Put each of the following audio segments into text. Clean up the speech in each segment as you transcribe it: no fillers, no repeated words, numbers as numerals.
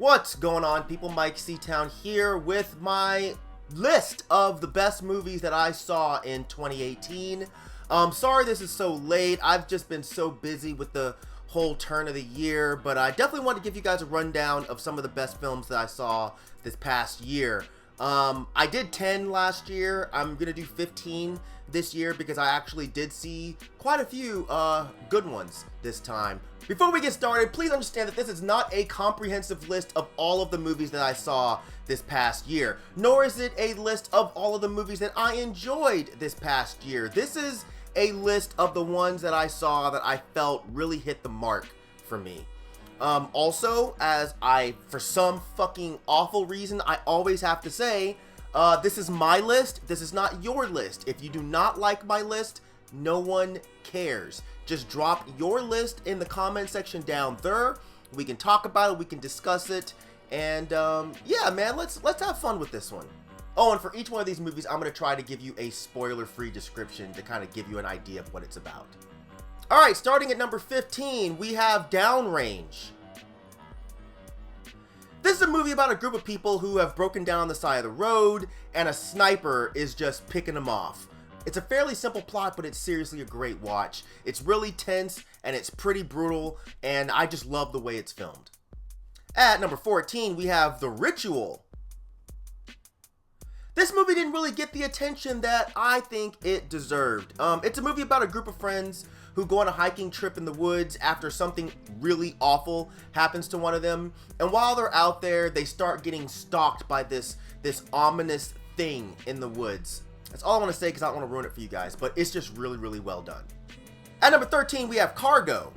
What's going on, people? Myke C-Town here with my list of the best movies that I saw in 2018. Sorry this is so late. I've just been so busy with the whole turn of the year, but I definitely want to give you guys a rundown of some of the best films that I saw this past year. I did 10 last year. I'm gonna do 15 this year because I actually did see quite a few good ones this time. Before we get started, please understand that this is not a comprehensive list of all of the movies that I saw this past year, nor is it a list of all of the movies that I enjoyed this past year. This is a list of the ones that I saw that I felt really hit the mark for me. Also, as for some fucking awful reason, I always have to say, this is my list, this is not your list. If you do not like my list, no one cares. Just drop your list in the comment section down there. We can talk about it, we can discuss it, and yeah, man, let's have fun with this one. Oh, and for each one of these movies, I'm going to try to give you a spoiler-free description to kind of give you an idea of what it's about. Alright, starting at number 15, we have Downrange. This is a movie about a group of people who have broken down on the side of the road, and a sniper is just picking them off. It's a fairly simple plot, but it's seriously a great watch. It's really tense, and it's pretty brutal, and I just love the way it's filmed. At number 14, we have The Ritual. This movie didn't really get the attention that I think it deserved. It's a movie about a group of friends who go on a hiking trip in the woods after something really awful happens to one of them. And while they're out there, they start getting stalked by this ominous thing in the woods. That's all I want to say because I don't want to ruin it for you guys, but it's just really, really well done. At number 13, we have Cargo.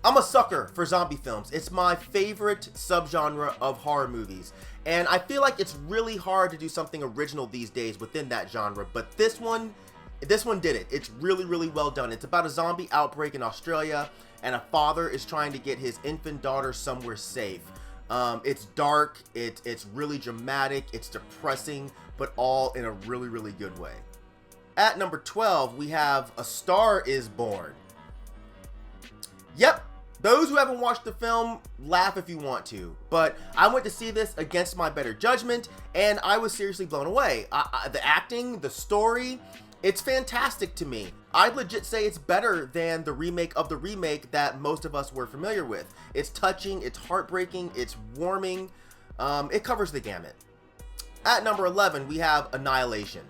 I'm a sucker for zombie films. It's my favorite subgenre of horror movies. And I feel like it's really hard to do something original these days within that genre, but this one did it. It's really, really well done. It's about a zombie outbreak in Australia, and a father is trying to get his infant daughter somewhere safe. It's dark, it's really dramatic, it's depressing, but all in a really, really good way. At number 12, we have A Star Is Born. Yep. Those who haven't watched the film, laugh if you want to, but I went to see this against my better judgment, and I was seriously blown away. The acting, the story, it's fantastic to me. I'd legit say it's better than the remake of the remake that most of us were familiar with. It's touching, it's heartbreaking, it's warming, it covers the gamut. At number 11, we have Annihilation.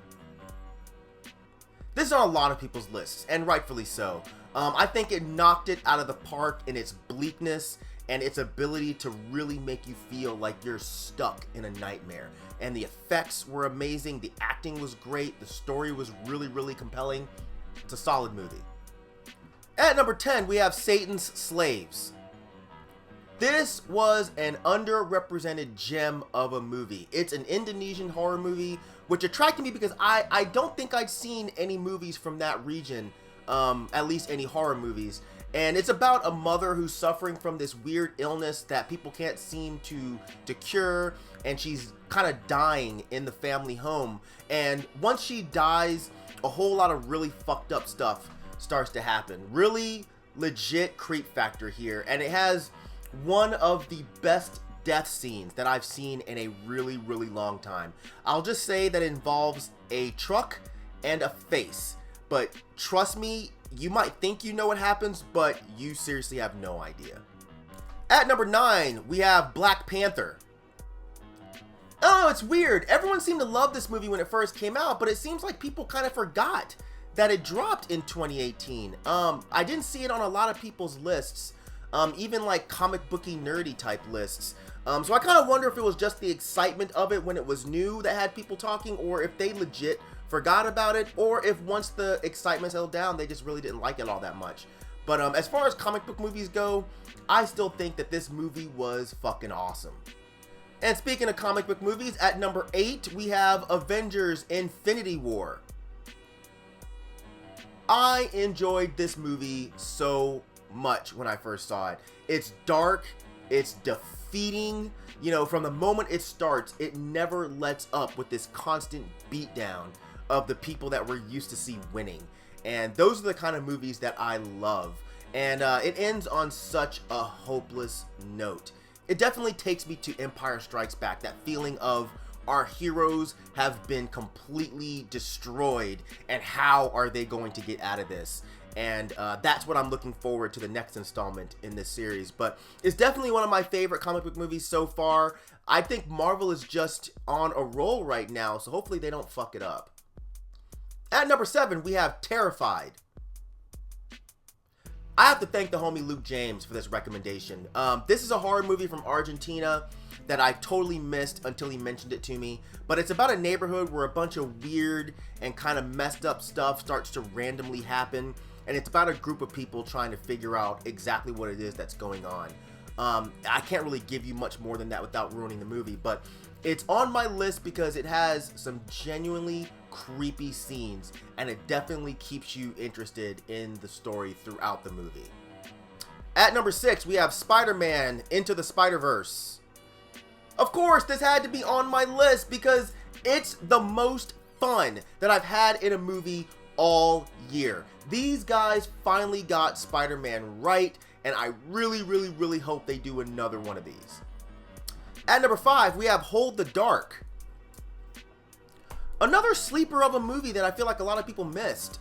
This is on a lot of people's lists, and rightfully so. I think it knocked it out of the park in its bleakness and its ability to really make you feel like you're stuck in a nightmare. And the effects were amazing, the acting was great, the story was really, really compelling. It's a solid movie. At number 10, we have Satan's Slaves. This was an underrepresented gem of a movie. It's an Indonesian horror movie, which attracted me because I don't think I'd seen any movies from that region. At least any horror movies, and it's about a mother who's suffering from this weird illness that people can't seem to cure, and she's kind of dying in the family home, and once she dies, a whole lot of really fucked up stuff starts to happen. Really legit creep factor here, and it has one of the best death scenes that I've seen in a really, really long time. I'll just say that it involves a truck and a face. But trust me, you might think you know what happens, but you seriously have no idea. At number 9, we have Black Panther. Oh, it's weird. Everyone seemed to love this movie when it first came out, but it seems like people kind of forgot that it dropped in 2018. I didn't see it on a lot of people's lists, even like comic booky nerdy type lists. So I kind of wonder if it was just the excitement of it when it was new that had people talking, or if they legit forgot about it, or if once the excitement settled down, they just really didn't like it all that much. But as far as comic book movies go, I still think that this movie was fucking awesome. And speaking of comic book movies, at number 8, we have Avengers Infinity War. I enjoyed this movie so much when I first saw it. It's dark, it's defeating, you know, from the moment it starts, it never lets up with this constant beatdown of the people that we're used to see winning. And those are the kind of movies that I love. And it ends on such a hopeless note. it definitely takes me to Empire Strikes Back, that feeling of our heroes have been completely destroyed, and how are they going to get out of this? And that's what I'm looking forward to the next installment in this series. But it's definitely one of my favorite comic book movies so far. I think Marvel is just on a roll right now, so hopefully they don't fuck it up. At number 7, we have Terrified. I have to thank the homie Luke James for this recommendation. This is a horror movie from Argentina that I totally missed until he mentioned it to me. But it's about a neighborhood where a bunch of weird and kind of messed up stuff starts to randomly happen. And it's about a group of people trying to figure out exactly what it is that's going on. I can't really give you much more than that without ruining the movie, but it's on my list because it has some genuinely creepy scenes, and it definitely keeps you interested in the story throughout the movie. At number 6, we have Spider-Man Into the Spider-Verse. Of course, this had to be on my list because it's the most fun that I've had in a movie all year. These guys finally got Spider-Man right, and I really hope they do another one of these. At number 5, we have Hold the Dark. Another sleeper of a movie that I feel like a lot of people missed.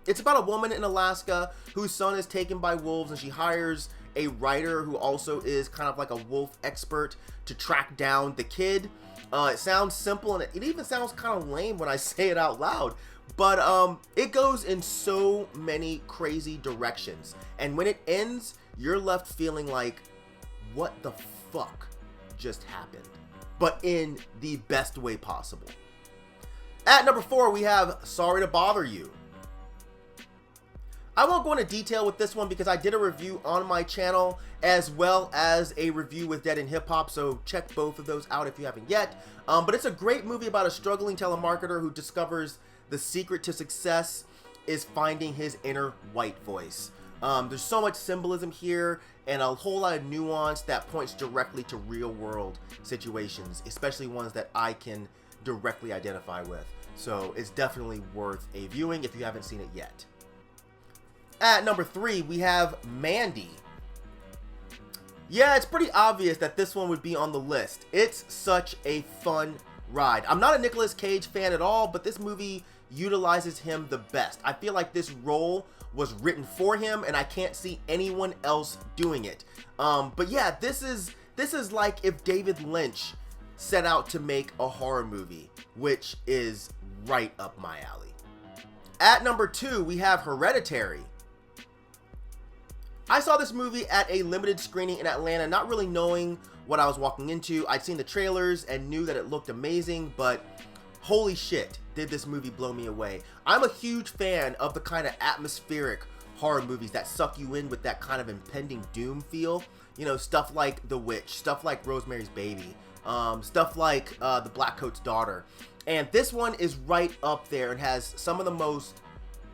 It's about a woman in Alaska whose son is taken by wolves, and she hires a writer who also is kind of like a wolf expert to track down the kid. It sounds simple, and it even sounds kind of lame when I say it out loud. But it goes in so many crazy directions. And when it ends, you're left feeling like, what the fuck just happened? But in the best way possible. At number 4, we have Sorry to Bother You. I won't go into detail with this one because I did a review on my channel as well as a review with Dead in Hip Hop, so check both of those out if you haven't yet. But it's a great movie about a struggling telemarketer who discovers the secret to success is finding his inner white voice. There's so much symbolism here and a whole lot of nuance that points directly to real world situations, especially ones that I can directly identify with. So it's definitely worth a viewing if you haven't seen it yet. At number 3, we have Mandy. Yeah, it's pretty obvious that this one would be on the list. It's such a fun ride. I'm not a Nicolas Cage fan at all, but this movie utilizes him the best. I feel like this role was written for him, and I can't see anyone else doing it. But yeah, this is like if David Lynch set out to make a horror movie, which is right up my alley. At number 2, we have Hereditary. I saw this movie at a limited screening in Atlanta, not really knowing what I was walking into. I'd seen the trailers and knew that it looked amazing, but holy shit, did this movie blow me away. I'm a huge fan of the kind of atmospheric horror movies that suck you in with that kind of impending doom feel. You know, stuff like The Witch, stuff like Rosemary's Baby, stuff like The Black Coat's Daughter. And this one is right up there and has some of the most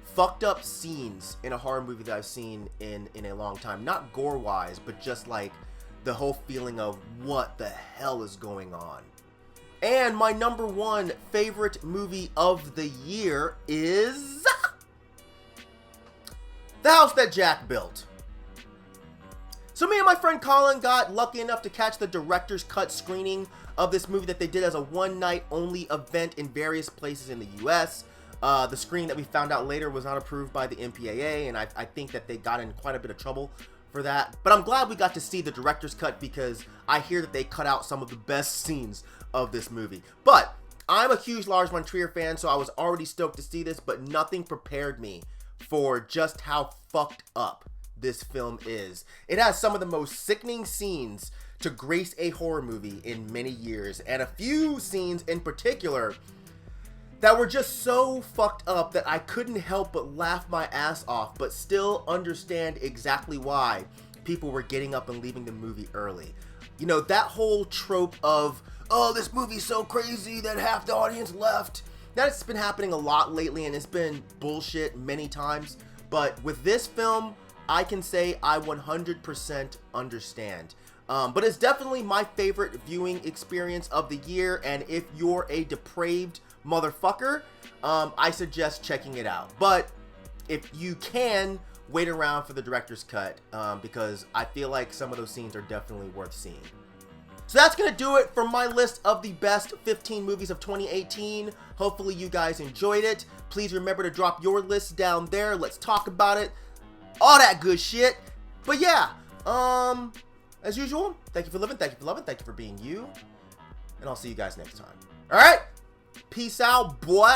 fucked up scenes in a horror movie that I've seen in a long time. Not gore-wise, but just like the whole feeling of what the hell is going on. And my number 1 favorite movie of the year is The House That Jack Built. So me and my friend Colin got lucky enough to catch the director's cut screening of this movie that they did as a one-night only event in various places in the US. The screening that we found out later was not approved by the MPAA, and I think that they got in quite a bit of trouble for that. But I'm glad we got to see the director's cut because I hear that they cut out some of the best scenes of this movie. But I'm a huge Lars von Trier fan, so I was already stoked to see this, but nothing prepared me for just how fucked up this film is. It has some of the most sickening scenes to grace a horror movie in many years, and a few scenes in particular that were just so fucked up that I couldn't help but laugh my ass off, but still understand exactly why people were getting up and leaving the movie early. You know, that whole trope of, oh, this movie's so crazy that half the audience left. That's been happening a lot lately, and it's been bullshit many times. But with this film, I can say I 100% understand. But it's definitely my favorite viewing experience of the year, and if you're a depraved motherfucker, I suggest checking it out. But if you can, wait around for the director's cut, because I feel like some of those scenes are definitely worth seeing. So that's going to do it for my list of the best 15 movies of 2018. Hopefully you guys enjoyed it. Please remember to drop your list down there. Let's talk about it. All that good shit. But yeah, as usual, thank you for living, thank you for loving, thank you for being you. And I'll see you guys next time. All right? Peace out, boy.